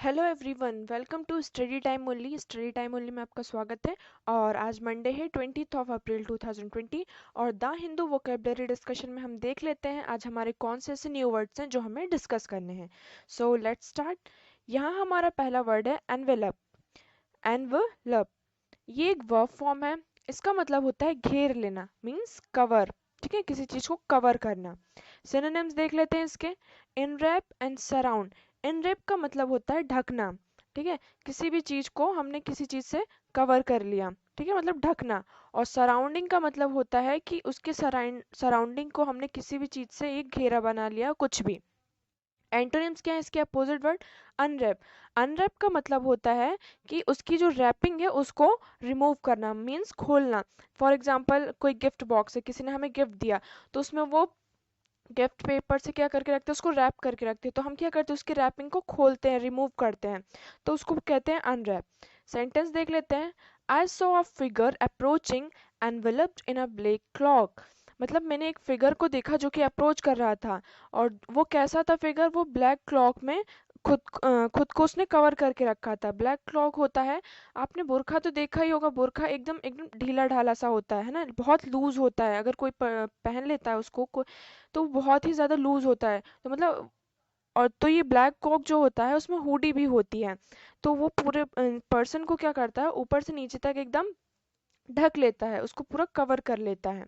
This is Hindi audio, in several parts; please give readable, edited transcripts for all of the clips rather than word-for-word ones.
Hello everyone, welcome to study time only. Study time only में आपका स्वागत है। और आज मंडे है 20th ऑफ अप्रैल 2020 और द हिंदू वोकेबलरी डिस्कशन में हम देख लेते हैं आज हमारे कौन से ऐसे न्यू वर्ड्स हैं जो हमें डिस्कस करने हैं। So let's start. यहाँ हमारा पहला वर्ड है एनवेलप। एनवेलप ये एक वर्ब फॉर्म है। इसका मतलब होता है घेर लेना, मीन्स कवर। ठीक है, किसी चीज को कवर करना। सिनोनिम्स देख लेते हैं इसके। इनरैप एंड सराउंड। इनरैप का मतलब होता है ढकना। ठीक है, किसी भी चीज को हमने किसी चीज से कवर कर लिया। ठीक है, मतलब ढकना। और सराउंडिंग का मतलब होता है कि उसके सराउंडिंग को हमने किसी भी चीज से एक घेरा बना लिया, कुछ भी। एंटोनिम्स क्या है इसके अपोजिट वर्ड? अनरैप। अनरैप का मतलब होता है कि उसकी जो रैपिंग है उसको रिमूव करना, मीन्स खोलना। फॉर एग्जाम्पल कोई गिफ्ट बॉक्स है, किसी ने हमें गिफ्ट दिया, तो उसमें वो गिफ्ट पेपर से क्या करके रखते हैं, उसको रैप करके रखते हैं। तो हम क्या करते हैं, उसकी रैपिंग को खोलते हैं, रिमूव करते हैं, तो उसको कहते हैं अनरैप। सेंटेंस देख लेते हैं। I saw a figure approaching enveloped in a black clock. मतलब मैंने एक फिगर को देखा जो कि अप्रोच कर रहा था। और वो कैसा था फिगर? वो ब्लैक क्लॉक में खुद को उसने कवर करके रखा था। ब्लैक क्लॉक होता है, आपने बुरखा तो देखा ही होगा। बुरखा एकदम एकदम ढीला ढाला सा होता है ना, बहुत लूज होता है। अगर कोई पहन लेता है उसको तो बहुत ही ज़्यादा लूज होता है, तो मतलब। और तो ये ब्लैक कॉक जो होता है उसमें हुडी भी होती है। तो वो पूरे पर्सन को क्या करता है, ऊपर से नीचे तक एकदम ढक लेता है, उसको पूरा कवर कर लेता है।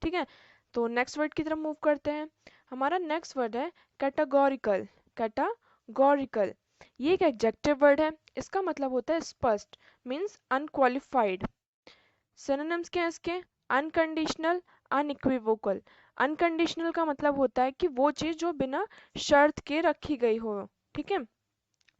ठीक है, तो नेक्स्ट वर्ड की तरफ मूव करते हैं। हमारा नेक्स्ट वर्ड है कैटेगोरिकल। कैटेगोरिकल ये एक एडजेक्टिव वर्ड है। इसका मतलब होता है स्पष्ट, मीन्स अनक्वालिफाइड। सिनोनिम्स क्या है इसके? Unconditional, unequivocal. अनकंडीशनल का मतलब होता है कि वो चीज़ जो बिना शर्त के रखी गई हो। ठीक है,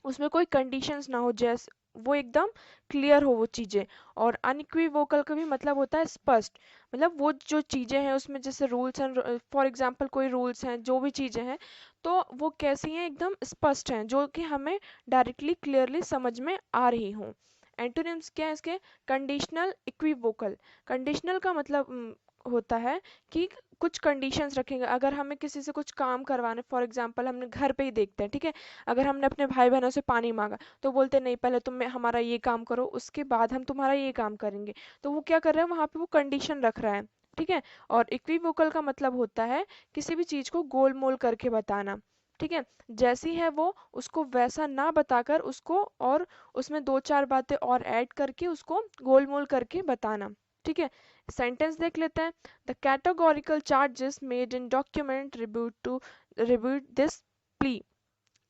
उसमें कोई कंडीशंस ना हो, जैसे वो एकदम क्लियर हो वो चीज़ें। और अनइक्विवोकल का भी मतलब होता है स्पष्ट। मतलब वो जो चीज़ें हैं उसमें जैसे रूल्स हैं, फॉर एग्जांपल कोई रूल्स हैं, जो भी चीज़ें हैं, तो वो कैसी हैं? एकदम स्पष्ट हैं, जो कि हमें डायरेक्टली क्लियरली समझ में आ रही हों। एंटोनिम्स क्या है इसके? Conditional, equivocal. कंडीशनल का मतलब होता है कि कुछ कंडीशंस रखेंगे। अगर हमें किसी से कुछ काम करवाना, फॉर एग्जांपल हमने घर पे ही देखते हैं। ठीक है, अगर हमने अपने भाई बहनों से पानी मांगा तो बोलते नहीं, पहले तुम हमारा ये काम करो, उसके बाद हम तुम्हारा ये काम करेंगे। तो वो क्या कर रहा है, वहाँ पे वो कंडीशन रख रहा है। ठीक है, और इक्विवोकल का मतलब होता है किसी भी चीज को गोल मोल करके बताना। ठीक है, जैसी है वो उसको वैसा ना बताकर उसको और उसमें दो चार बातें और ऐड करके उसको गोल मोल करके बताना। ठीक है, सेंटेंस देख लेते हैं। The categorical charges made in document rebut this plea.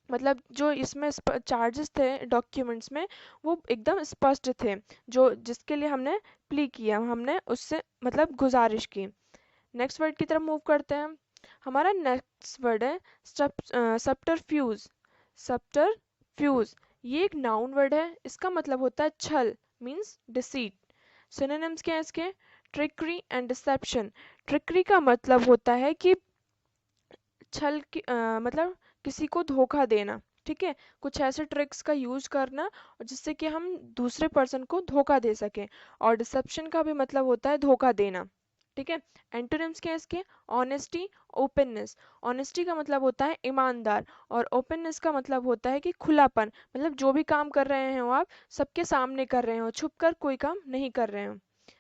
मतलब जो इसमें चार्जेस थे डॉक्यूमेंट्स में, वो एकदम स्पष्ट थे। जो जिसके लिए हमने प्ली किया, हमने उससे मतलब गुजारिश की। नेक्स्ट वर्ड की तरफ मूव करते हैं। हमारा नेक्स्ट वर्ड है सब्टरफ्यूज। सब्टरफ्यूज ये एक नाउन वर्ड है। इसका मतलब होता है छल, मीन्स डिसीट। सिनोनिम्स क्या है इसके? Trickery and dissipation. ट्रिकरी का मतलब होता है कि छल की मतलब किसी को धोखा देना। ठीक है, कुछ ऐसे ट्रिक्स का यूज करना और जिससे कि हम दूसरे पर्सन को धोखा दे सकें। और डिसेप्शन का भी मतलब होता है धोखा देना। ठीक है, एंटोनिम्स क्या है इसके? Honesty, openness. ऑनेस्टी का मतलब होता है ईमानदार, और ओपननेस का मतलब होता है कि खुलापन। मतलब जो भी काम कर रहे हो आप, सबके सामने कर रहे हो, छुप कर कोई काम नहीं कर रहे हो।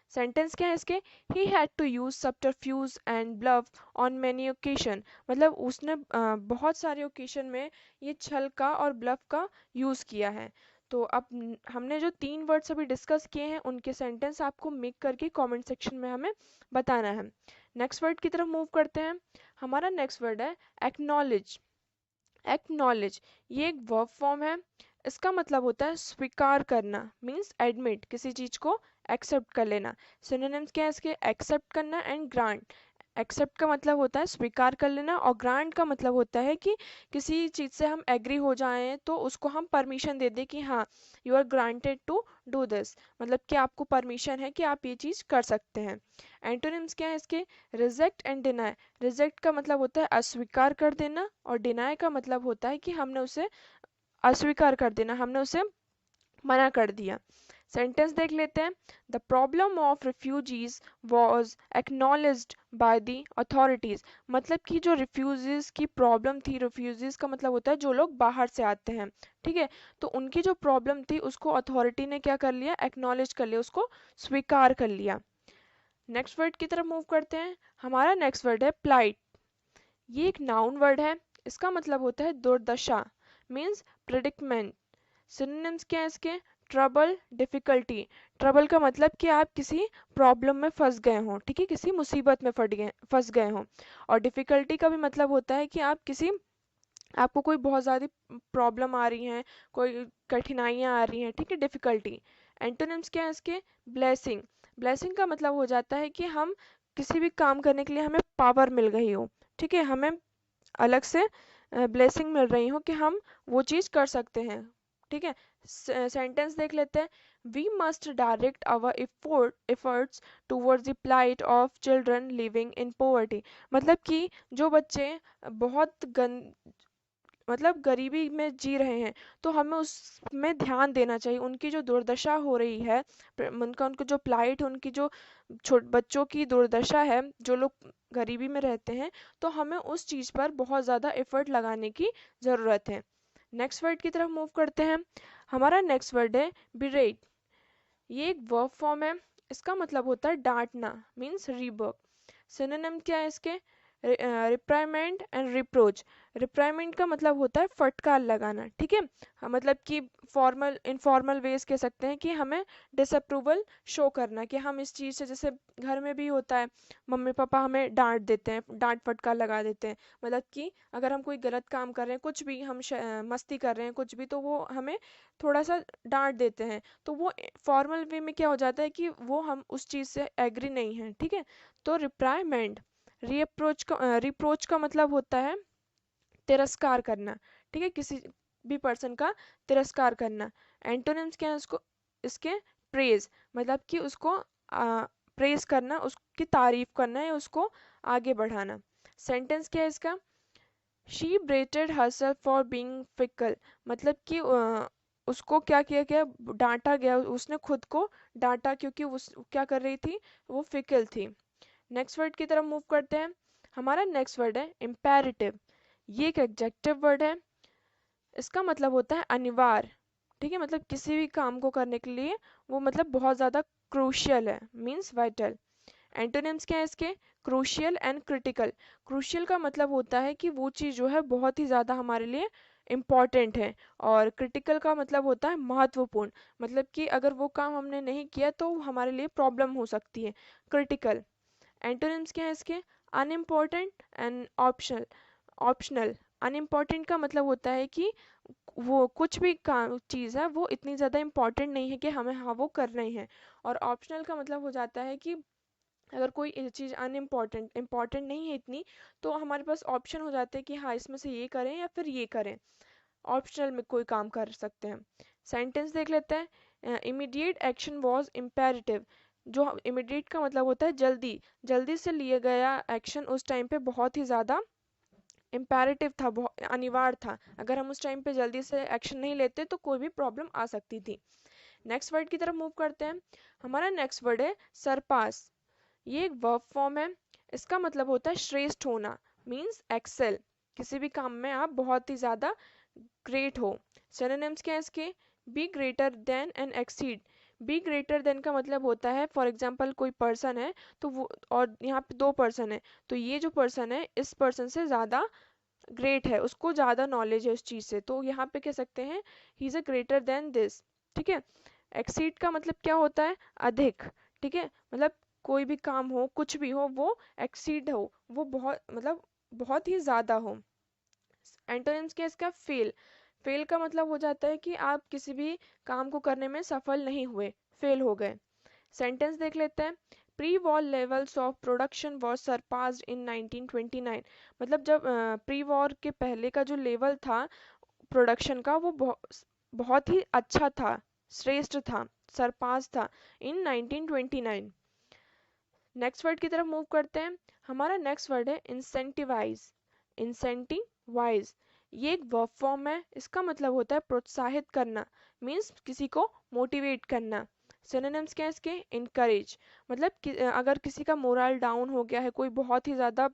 सेंटेंस क्या है इसके? He had to use subterfuge and bluff on many occasion। मतलब उसने बहुत सारे ओकेशन में ये छल का और ब्लफ का यूज किया है। तो अब हमने जो तीन वर्ड्स अभी डिस्कस किए हैं उनके सेंटेंस आपको मेक करके कमेंट सेक्शन में हमें बताना है। नेक्स्ट वर्ड की तरफ मूव करते हैं। हमारा नेक्स्ट वर्ड है एक्नॉलेज। एक्नॉलेज ये एक वर्ब फॉर्म है। इसका मतलब होता है स्वीकार करना, मीन्स एडमिट, किसी चीज को एक्सेप्ट कर लेना। सिनोनिम्स क्या है इसके? एक्सेप्ट करना एंड ग्रांट। एक्सेप्ट का मतलब होता है स्वीकार कर लेना, और ग्रांट का मतलब होता है कि किसी चीज़ से हम एग्री हो जाएं तो उसको हम परमिशन दे दें कि हाँ, you are granted to do this. मतलब कि आपको परमिशन है कि आप ये चीज़ कर सकते हैं। एंटोनिम्स क्या है इसके? Reject and deny. रिजेक्ट का मतलब होता है अस्वीकार कर देना, और डिनाई का मतलब होता है कि हमने उसे अस्वीकार कर देना, हमने उसे मना कर दिया। सेंटेंस देख लेते हैं। The problem of refugees was acknowledged by the authorities. मतलब कि जो रिफ्यूजीज की प्रॉब्लम थी, रिफ्यूजीज का मतलब होता है जो लोग बाहर से आते हैं, ठीक है, तो उनकी जो प्रॉब्लम थी उसको अथॉरिटी ने क्या कर लिया, एक्नॉलेज कर लिया, उसको स्वीकार कर लिया। नेक्स्ट वर्ड की तरफ मूव करते हैं। हमारा नेक्स्ट वर्ड है प्लाइट। ये एक नाउन वर्ड है। इसका मतलब होता है दुर्दशा, मीन्स प्रेडिक्टमेंट। सिनोनिम्स क्या है इसके, ट्रबल, डिफिकल्टी। ट्रबल का मतलब कि आप किसी प्रॉब्लम में फंस गए हों, ठीक है, किसी मुसीबत में फंस गए हों। और डिफिकल्टी का भी मतलब होता है कि आप किसी, आपको कोई बहुत ज़्यादा प्रॉब्लम आ रही हैं, कोई कठिनाइयाँ आ रही हैं, ठीक है, डिफिकल्टी। एंटोनिम्स क्या है इसके, ब्लेसिंग। ब्लेसिंग का मतलब हो जाता है कि हम किसी भी काम करने के लिए हमें पावर मिल गई हो, ठीक है, हमें अलग से ब्लेसिंग मिल रही हो कि हम वो चीज़ कर सकते हैं, ठीक है। सेंटेंस देख लेते हैं। We must direct our efforts towards the plight of children living in poverty. मतलब कि जो बच्चे बहुत मतलब गरीबी में जी रहे हैं, तो हमें उसमें ध्यान देना चाहिए। उनकी जो दुर्दशा हो रही है, उनको जो प्लाइट है, उनकी जो छोट बच्चों की दुर्दशा है, जो लोग गरीबी में रहते हैं, तो हमें उस चीज़ पर बहुत ज़्यादा एफर्ट लगाने की ज़रूरत है। नेक्स्ट वर्ड की तरफ मूव करते हैं। हमारा नेक्स्ट वर्ड है बिरेट। ये एक वर्ब फॉर्म है। इसका मतलब होता है डांटना, मीन्स रीबर्क। सिनोनिम क्या है इसके, रिप्राइमेंड एंड रिप्रोच। रिप्राइमेंड का मतलब होता है फटकार लगाना, ठीक है, हाँ, मतलब कि फॉर्मल इनफॉर्मल वेज कह सकते हैं कि हमें डिसअप्रूवल शो करना कि हम इस चीज़ से, जैसे घर में भी होता है, मम्मी पापा हमें डांट देते हैं, डांट फटकार लगा देते हैं, मतलब कि अगर हम कोई गलत काम कर रहे हैं, कुछ भी हम मस्ती कर रहे हैं कुछ भी, तो वो हमें थोड़ा सा डांट देते हैं, तो वो फॉर्मल वे में क्या हो जाता है कि वो हम उस चीज़ से एग्री नहीं हैं, ठीक है। तो रिप्राइमेंड, रिप्रोच का मतलब होता है तिरस्कार करना, ठीक है, किसी भी पर्सन का तिरस्कार करना। एंटोनिम्स क्या है उसको, इसके प्रेज, मतलब कि उसको प्रेज करना, उसकी तारीफ करना या उसको आगे बढ़ाना। सेंटेंस क्या है इसका, she berated herself for being fickle. मतलब कि उसको क्या किया गया, डांटा गया, उसने खुद को डांटा क्योंकि उस क्या कर रही थी, वो फिकल थी। नेक्स्ट वर्ड की तरफ मूव करते हैं। हमारा नेक्स्ट वर्ड है इम्पेरेटिव। ये एक एडजेक्टिव वर्ड है। इसका मतलब होता है अनिवार्य, ठीक है, मतलब किसी भी काम को करने के लिए वो मतलब बहुत ज़्यादा क्रूशियल है, मीन्स वाइटल। एंटोनिम्स क्या है इसके, क्रूशियल एंड क्रिटिकल। क्रूशियल का मतलब होता है कि वो चीज़ जो है बहुत ही ज़्यादा हमारे लिए इम्पॉर्टेंट है, और क्रिटिकल का मतलब होता है महत्वपूर्ण, मतलब कि अगर वो काम हमने नहीं किया तो हमारे लिए प्रॉब्लम हो सकती है, क्रिटिकल। एंटोनिम्स क्या है इसके, unimportant and optional. Optional, unimportant का मतलब होता है कि वो कुछ भी काम चीज़ है वो इतनी ज़्यादा इम्पॉर्टेंट नहीं है कि हमें हाँ वो करना ही है। और ऑप्शनल का मतलब हो जाता है कि अगर कोई चीज़ अनइम्पॉर्टेंट इम्पॉर्टेंट नहीं है इतनी, तो हमारे पास ऑप्शन हो जाते हैं कि हाँ इसमें से ये करें या फिर ये करें, ऑप्शनल में कोई काम कर सकते हैं। सेंटेंस देख लेते हैं। Immediate action was imperative. जो इमीडिएट का मतलब होता है जल्दी, जल्दी से लिए गया एक्शन उस टाइम पे बहुत ही ज़्यादा इम्पेरेटिव था, बहुत अनिवार्य था। अगर हम उस टाइम पे जल्दी से एक्शन नहीं लेते तो कोई भी प्रॉब्लम आ सकती थी। नेक्स्ट वर्ड की तरफ मूव करते हैं। हमारा नेक्स्ट वर्ड है सरपास। ये एक वर्ब फॉर्म है। इसका मतलब होता है श्रेष्ठ होना, मीन्स एक्सेल। किसी भी काम में आप बहुत ही ज़्यादा ग्रेट हो। सिनोनिम्स क्या है इसके, be greater than and exceed. Be greater than का मतलब होता है, फॉर एग्जाम्पल कोई पर्सन है, तो वो, और यहाँ पे दो पर्सन है, तो ये जो पर्सन है इस पर्सन से ज़्यादा ग्रेट है, उसको ज़्यादा नॉलेज है उस चीज़ से, तो यहाँ पे कह सकते हैं he is a greater than this, ठीक है। एक्सीड का मतलब क्या होता है, अधिक, ठीक है, मतलब कोई भी काम हो, कुछ भी हो, वो एक्सीड हो, वो बहुत मतलब बहुत ही ज़्यादा हो। एंटोनिम्स क्या है इसका, फेल। फेल का मतलब हो जाता है कि आप किसी भी काम को करने में सफल नहीं हुए, फेल हो गए। सेंटेंस देख लेते हैं। Pre war levels of production was surpassed in 1929। मतलब जब प्री वॉर के पहले का जो लेवल था प्रोडक्शन का, वो बहुत ही अच्छा था, श्रेष्ठ था, सरपास था इन 1929। नेक्स्ट वर्ड की तरफ मूव करते हैं। हमारा नेक्स्ट वर्ड है इंसेंटिवाइज। इंसेंटिवाइज, ये एक वर्ब फॉर्म है। इसका मतलब होता है प्रोत्साहित करना, मीन्स किसी को मोटिवेट करना। सिनोनिम्स क्या है इसके? इनकरेज, मतलब अगर किसी का मोरल डाउन हो गया है, कोई बहुत ही ज़्यादा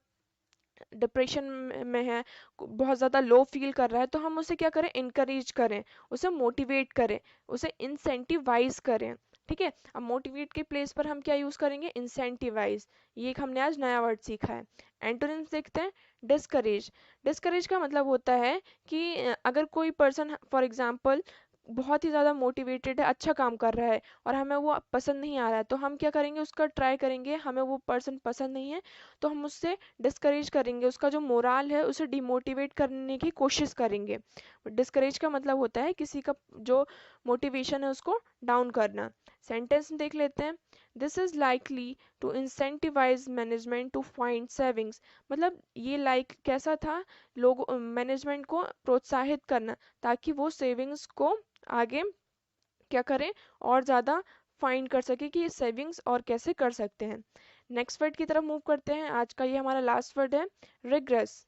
डिप्रेशन में है, बहुत ज़्यादा लो फील कर रहा है, तो हम उसे क्या करें? इनकरेज करें, उसे मोटिवेट करें, उसे इंसेंटिवाइज करें। ठीक है, अब मोटिवेट के प्लेस पर हम क्या यूज़ करेंगे? इंसेंटिवाइज। ये एक हमने आज नया वर्ड सीखा है। एंटोनिम्स देखते हैं। डिस्करेज। डिस्करेज का मतलब होता है कि अगर कोई पर्सन फॉर एग्जांपल बहुत ही ज़्यादा मोटिवेटेड है, अच्छा काम कर रहा है और हमें वो पसंद नहीं आ रहा है, तो हम क्या करेंगे? उसका ट्राई करेंगे, हमें वो पर्सन पसंद नहीं है तो हम उससे डिस्करेज करेंगे, उसका जो मोराल है उसे डिमोटिवेट करने की कोशिश करेंगे। डिस्करेज का मतलब होता है किसी का जो मोटिवेशन है उसको डाउन करना। सेंटेंस देख लेते हैं। This is likely to incentivise management to find savings, मतलब ये कैसा था? लोग मैनेजमेंट को प्रोत्साहित करना ताकि वो सेविंग्स को आगे क्या करें? और ज़्यादा फाइंड कर सके कि ये सेविंग्स और कैसे कर सकते हैं। नेक्स्ट वर्ड की तरफ मूव करते हैं। आज का ये हमारा लास्ट वर्ड है, रिग्रेस।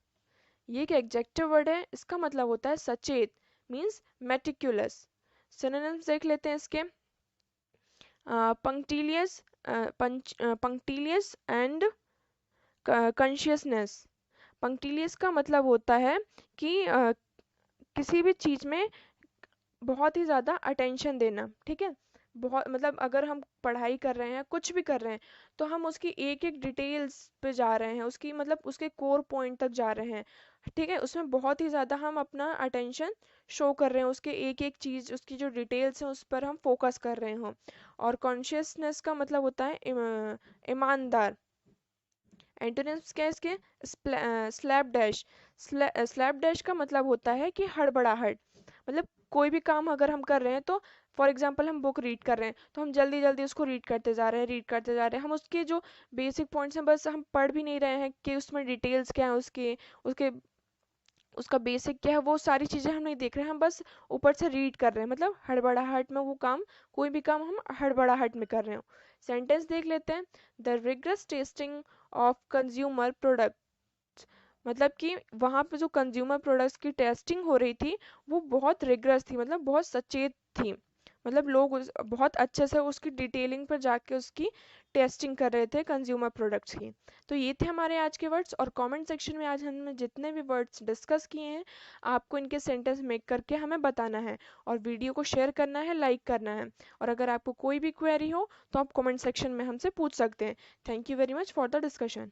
ये एक एडजेक्टिव वर्ड है, इसका मतलब होता है सचेत, मीन्स मेटिकुलस। सिनोनिम्स देख लेते हैं इसके। पंक्टिलियस, पंक्टिलियस एंड कॉन्शियसनेस। पंक्टिलियस का मतलब होता है कि किसी भी चीज़ में बहुत ही ज़्यादा अटेंशन देना। ठीक है, बहुत मतलब अगर हम पढ़ाई कर रहे हैं, कुछ भी कर रहे हैं, तो हम उसकी एक एक डिटेल्स पे जा रहे हैं, उसकी मतलब उसके कोर पॉइंट तक जा रहे हैं। ठीक है, उसमें बहुत ही ज़्यादा हम अपना अटेंशन शो कर रहे हैं, उसके एक एक चीज़, उसकी जो डिटेल्स हैं उस पर हम फोकस कर रहे हों। और कॉन्शियसनेस का मतलब होता है ईमानदार। एंटोनिम्स क्या है इसके? Slab dash. स्लैप डैश का मतलब होता है कि हड़बड़ाहट, मतलब कोई भी काम अगर हम कर रहे हैं तो फॉर एग्जांपल हम बुक रीड कर रहे हैं तो हम जल्दी जल्दी उसको रीड करते जा रहे हैं, रीड करते जा रहे हैं, हम उसके जो बेसिक पॉइंट्स हैं बस हम पढ़ भी नहीं रहे हैं कि उसमें डिटेल्स क्या है, उसके उसके उसका बेसिक क्या है, वो सारी चीज़ें हम नहीं देख रहे हैं, हम बस ऊपर से रीड कर रहे हैं, मतलब हड़बड़ाहट में वो काम, कोई भी काम हम हड़बड़ाहट में कर रहे हो। सेंटेंस देख लेते हैं। The regress testing of consumer products, मतलब कि वहाँ पे जो कंज्यूमर प्रोडक्ट्स की टेस्टिंग हो रही थी वो बहुत रिग्रेस थी, मतलब बहुत सचेत थी, मतलब लोग बहुत अच्छे से उसकी डिटेलिंग पर जाके उसकी टेस्टिंग कर रहे थे कंज्यूमर प्रोडक्ट्स की। तो ये थे हमारे आज के वर्ड्स, और कमेंट सेक्शन में आज हमने जितने भी वर्ड्स डिस्कस किए हैं आपको इनके सेंटेंस मेक करके हमें बताना है, और वीडियो को शेयर करना है, लाइक करना है, और अगर आपको कोई भी क्वेरी हो तो आप कमेंट सेक्शन में हमसे पूछ सकते हैं। Thank you very much for the discussion.